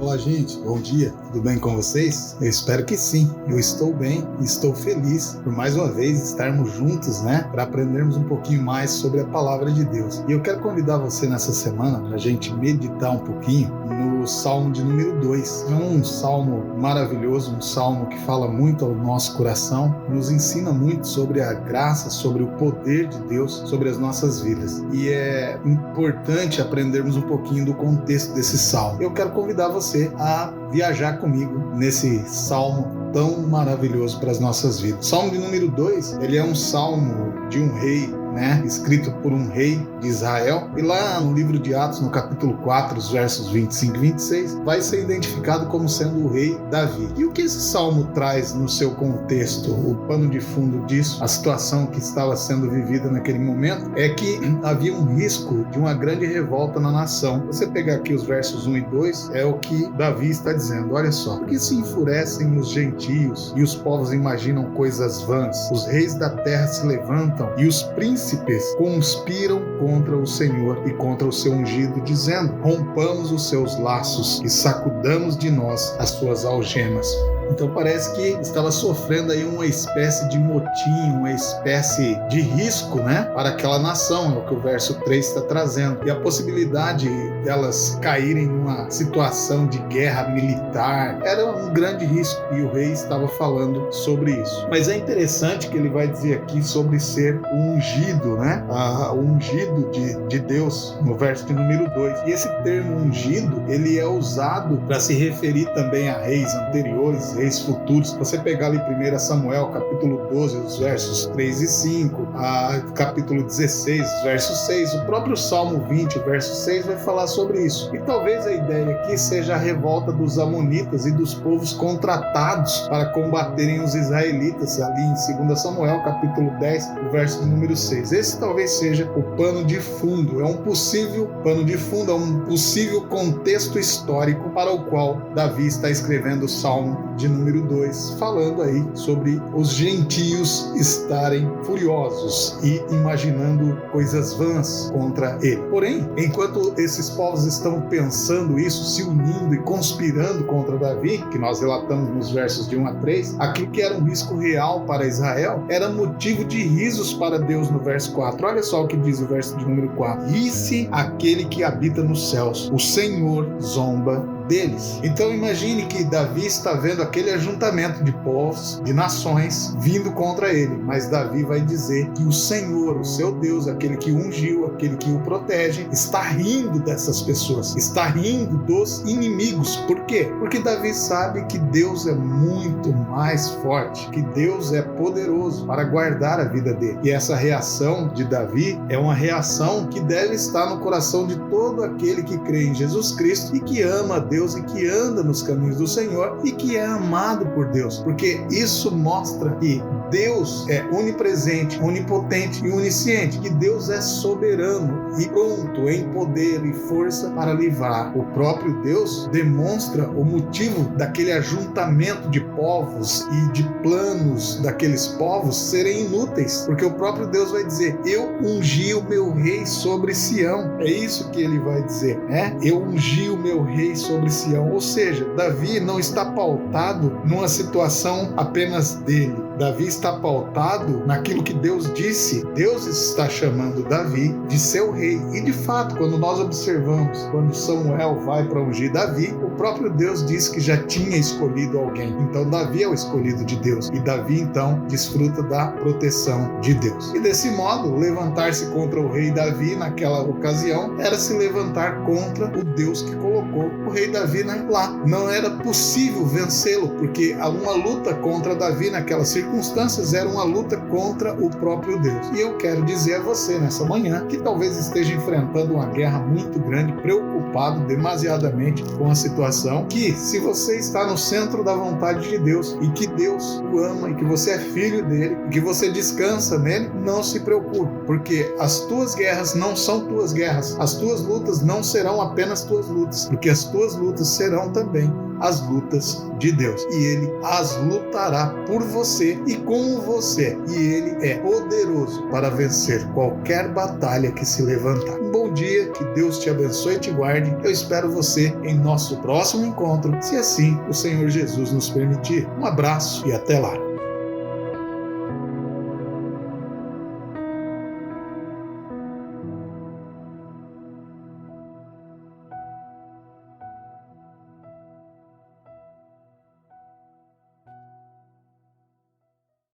Olá, gente. Bom dia. Tudo bem com vocês? Eu espero que sim. Eu estou bem e estou feliz por mais uma vez estarmos juntos, para aprendermos um pouquinho mais sobre a palavra de Deus. E eu quero convidar você nessa semana para a gente meditar um pouquinho no Salmo de número 2. É um salmo maravilhoso, um salmo que fala muito ao nosso coração, nos ensina muito sobre a graça, sobre o poder de Deus, sobre as nossas vidas. E é importante aprendermos um pouquinho do contexto desse salmo. Eu quero convidar você a viajar comigo nesse salmo tão maravilhoso para as nossas vidas. Salmo de número 2, ele é um salmo de um rei, escrito por um rei de Israel, e lá no livro de Atos, no capítulo 4, os versos 25 e 26, vai ser identificado como sendo o rei Davi. E o que esse salmo traz no seu contexto, o pano de fundo disso, a situação que estava sendo vivida naquele momento, é que havia um risco de uma grande revolta na nação. Você pegar aqui os versos 1 e 2, é o que Davi está dizendo. Olha só: porque se enfurecem os gentios e os povos imaginam coisas vãs, os reis da terra se levantam e os príncipes conspiram contra o Senhor e contra o seu ungido, dizendo: rompamos os seus laços e sacudamos de nós as suas algemas. Então parece que estava sofrendo aí uma espécie de motim, uma espécie de risco, para aquela nação, é o que o verso 3 está trazendo. E a possibilidade delas caírem numa situação de guerra militar era um grande risco, e o rei estava falando sobre isso. Mas é interessante que ele vai dizer aqui sobre ser o ungido, o ungido de Deus, no verso de número 2. E esse termo ungido, ele é usado para se referir também a reis anteriores, reis futuros. Se você pegar ali 1 Samuel, capítulo 12, os versos 3 e 5, capítulo 16, verso 6, o próprio Salmo 20, verso 6, vai falar sobre isso. E talvez a ideia aqui seja a revolta dos amonitas e dos povos contratados para combaterem os israelitas, ali em 2 Samuel, capítulo 10, o verso de número 6. Esse talvez seja o pano de fundo, é um possível pano de fundo, é um possível contexto histórico para o qual Davi está escrevendo o Salmo de número 2, falando aí sobre os gentios estarem furiosos e imaginando coisas vãs contra ele. Porém, enquanto esses povos estão pensando isso, se unindo e conspirando contra Davi, que nós relatamos nos versos de 1 a 3, aquilo que era um risco real para Israel era motivo de risos para Deus no verso 4. Olha só o que diz o verso de número 4: ri-se aquele que habita nos céus, o Senhor zomba deles. Então imagine que Davi está vendo aquele ajuntamento de povos, de nações, vindo contra ele, mas Davi vai dizer que o Senhor, o seu Deus, aquele que o ungiu, aquele que o protege, está rindo dessas pessoas, está rindo dos inimigos. Por quê? Porque Davi sabe que Deus é muito mais forte, que Deus é poderoso para guardar a vida dele. E essa reação de Davi é uma reação que deve estar no coração de todo aquele que crê em Jesus Cristo e que ama a Deus e que anda nos caminhos do Senhor e que é amado por Deus, porque isso mostra que Deus é onipresente, onipotente e onisciente, que Deus é soberano e pronto em poder e força para livrar. O próprio Deus demonstra o motivo daquele ajuntamento de povos e de planos daqueles povos serem inúteis, porque o próprio Deus vai dizer: eu ungi o meu rei sobre Sião. É isso que ele vai dizer, eu ungi o meu rei sobre Sião. Ou seja, Davi não está pautado numa situação apenas dele. Davi está pautado naquilo que Deus disse. Deus está chamando Davi de seu rei. E de fato, quando nós observamos, quando Samuel vai para ungir Davi, o próprio Deus disse que já tinha escolhido alguém. Então Davi é o escolhido de Deus. E Davi então desfruta da proteção de Deus. E desse modo, levantar-se contra o rei Davi naquela ocasião era se levantar contra o Deus que colocou o rei Davi lá. Não era possível vencê-lo, porque uma luta contra Davi naquelas circunstâncias era uma luta contra o próprio Deus. E eu quero dizer a você nessa manhã que talvez esteja enfrentando uma guerra muito grande, preocupado demasiadamente com a situação, que se você está no centro da vontade de Deus e que Deus o ama e que você é filho dele e que você descansa nele, não se preocupe, porque as tuas guerras não são tuas guerras, as tuas lutas não serão apenas tuas lutas, porque as tuas lutas serão também as lutas de Deus. E Ele as lutará por você e com você. E Ele é poderoso para vencer qualquer batalha que se levantar. Um bom dia, que Deus te abençoe e te guarde. Eu espero você em nosso próximo encontro, se assim o Senhor Jesus nos permitir. Um abraço e até lá.